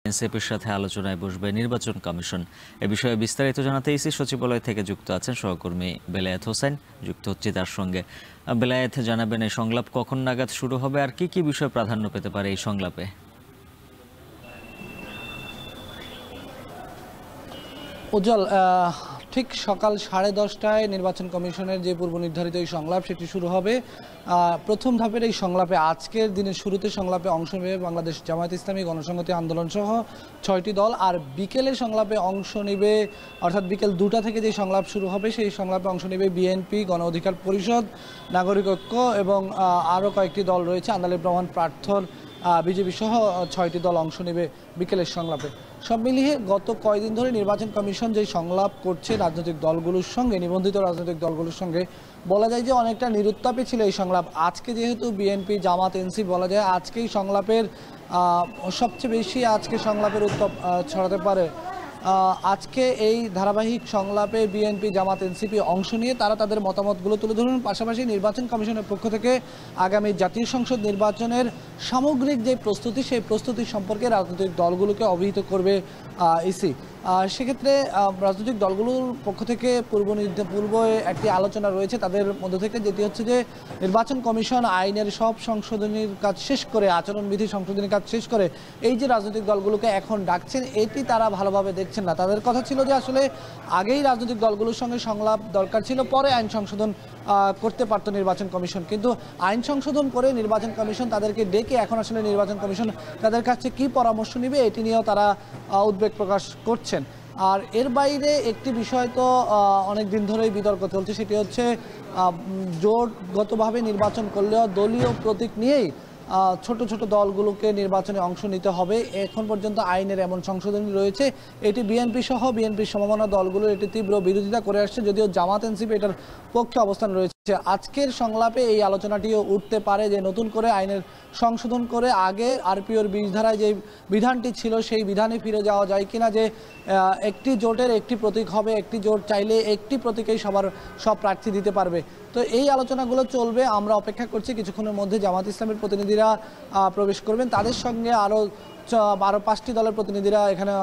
এনসিপির সাথে আলোচনায় বসবে নির্বাচন কমিশন। এ বিষয়ে বিস্তারিত জানাতে ইসি সচিবালয় থেকে যুক্ত আছেন সহকর্মী বেলায়েত হোসেন। যুক্ত হচ্ছে তার সঙ্গে। বেলায়েত, জানাবেন এই সংলাপ কখন নাগাদ শুরু হবে আর কি কি বিষয় প্রাধান্য পেতে পারে এই সংলাপে? উজ্জ্বল, ঠিক সকাল 10:30টায় নির্বাচন কমিশনের যে পূর্ব নির্ধারিত এই সংলাপ সেটি শুরু হবে। প্রথম ধাপের এই সংলাপে আজকের দিনের শুরুতে সংলাপে অংশ নেবে বাংলাদেশ জামায়াত ইসলামী, গণসংহতি আন্দোলন সহ 6টি দল। আর বিকেলের সংলাপে অংশ নেবে, অর্থাৎ বিকেল 2টা থেকে যে সংলাপ শুরু হবে সেই সংলাপে অংশ নেবে বিএনপি, গণ অধিকার পরিষদ, নাগরিক ঐক্য এবং আরও কয়েকটি দল রয়েছে, আন্দালিব রহমান প্রার্থর, বিজেপি সহ 6টি দল অংশ নেবে বিকেলের সংলাপে। সব মিলিয়ে গত কয়েকদিন ধরে নির্বাচন কমিশন যে সংলাপ করছে রাজনৈতিক দলগুলোর সঙ্গে, নিবন্ধিত রাজনৈতিক দলগুলোর সঙ্গে, বলা যায় যে অনেকটা নিরুত্তাপে ছিল এই সংলাপ। আজকে যেহেতু বিএনপি, জামাত, এনসি বলা যায় আজকেই সংলাপের সবচেয়ে বেশি সংলাপের উত্তাপ ছড়াতে পারে। আজকে এই ধারাবাহিক সংলাপে বিএনপি, জামাত, এনসিপি অংশ নিয়ে তারা তাদের মতামতগুলো তুলে ধরুন। পাশাপাশি নির্বাচন কমিশনের পক্ষ থেকে আগামী জাতীয় সংসদ নির্বাচনের সামগ্রিক যে প্রস্তুতি, সেই প্রস্তুতি সম্পর্কে রাজনৈতিক দলগুলোকে অবহিত করবে ইসি। সেক্ষেত্রে রাজনৈতিক দলগুলোর পক্ষ থেকে পূর্বে একটি আলোচনা রয়েছে তাদের মধ্য থেকে, যেটি হচ্ছে যে নির্বাচন কমিশন আইনের সব সংশোধনীর কাজ শেষ করে, আচরণবিধি সংশোধনীর কাজ শেষ করে এই যে রাজনৈতিক দলগুলোকে এখন ডাকছেন, এটি তারা ভালোভাবে দেখছেন না। তাদের কথা ছিল যে আসলে আগেই রাজনৈতিক দলগুলোর সঙ্গে সংলাপ দরকার ছিল, পরে আইন সংশোধন করতে পারত নির্বাচন কমিশন। কিন্তু আইন সংশোধন করে নির্বাচন কমিশন তাদেরকে ডেকে এখন আসলে নির্বাচন কমিশন তাদের কাছে কি পরামর্শ নেবে এটি নিয়েও তারা উদ্বেগ প্রকাশ করছেন। আর এর বাইরে একটি বিষয় তো অনেক দিন ধরেই বিতর্ক চলছে, সেটি হচ্ছে জোটগতভাবে নির্বাচন করলেও দলীয় প্রতীক নিয়েই ছোট ছোট দলগুলোকে নির্বাচনে অংশ নিতে হবে। এখন পর্যন্ত আইনের এমন সংশোধনী রয়েছে, এটি বিএনপি সহ বিএনপির সমমনা দলগুলো এটি তীব্র বিরোধিতা করে আসছে, যদিও জামাত, এনসিপি এটার পক্ষে অবস্থান রয়েছে। আজকের সংলাপে এই আলোচনাটিও উঠতে পারে যে নতুন করে আইনের সংশোধন করে আগে আরপিওর 20 ধারায় যে বিধানটি ছিল সেই বিধানে ফিরে যাওয়া যায় কিনা, যে একটি জোটের একটি প্রতীক হবে, একটি জোট চাইলে একটি প্রতীকেই সব প্রার্থী দিতে পারবে। তো এই আলোচনাগুলো চলবে, আমরা অপেক্ষা করছি কিছুক্ষণের মধ্যে জামাত ইসলামের প্রতিনিধিরা প্রবেশ করবেন, তাদের সঙ্গে আরও 5টি দলের প্রতিনিধিরা এখানে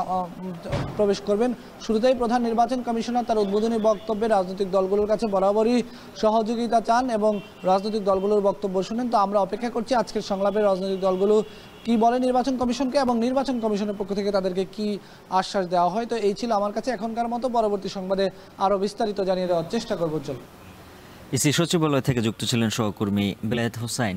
প্রবেশ করবেন। শুরুতেই প্রধান নির্বাচন কমিশনার তার উদ্বোধনী বক্তব্যে রাজনৈতিক দলগুলোর কাছে বরাবরই সহযোগিতা চান এবং রাজনৈতিক দলগুলোর বক্তব্য শুনেন। তো আমরা অপেক্ষা করছি আজকের সংলাপে রাজনৈতিক দলগুলো কি বলে নির্বাচন কমিশনকে এবং নির্বাচন কমিশনের পক্ষ থেকে তাদেরকে কি আশ্বাস দেওয়া হয়। তো এই ছিল আমার কাছে এখনকার মতো, পরবর্তী সংবাদে আরও বিস্তারিত জানিয়ে দেওয়ার চেষ্টা করবো। চল, ইসি সচিবালয় থেকে যুক্ত ছিলেন সহকর্মী বেলায়েত হোসেন।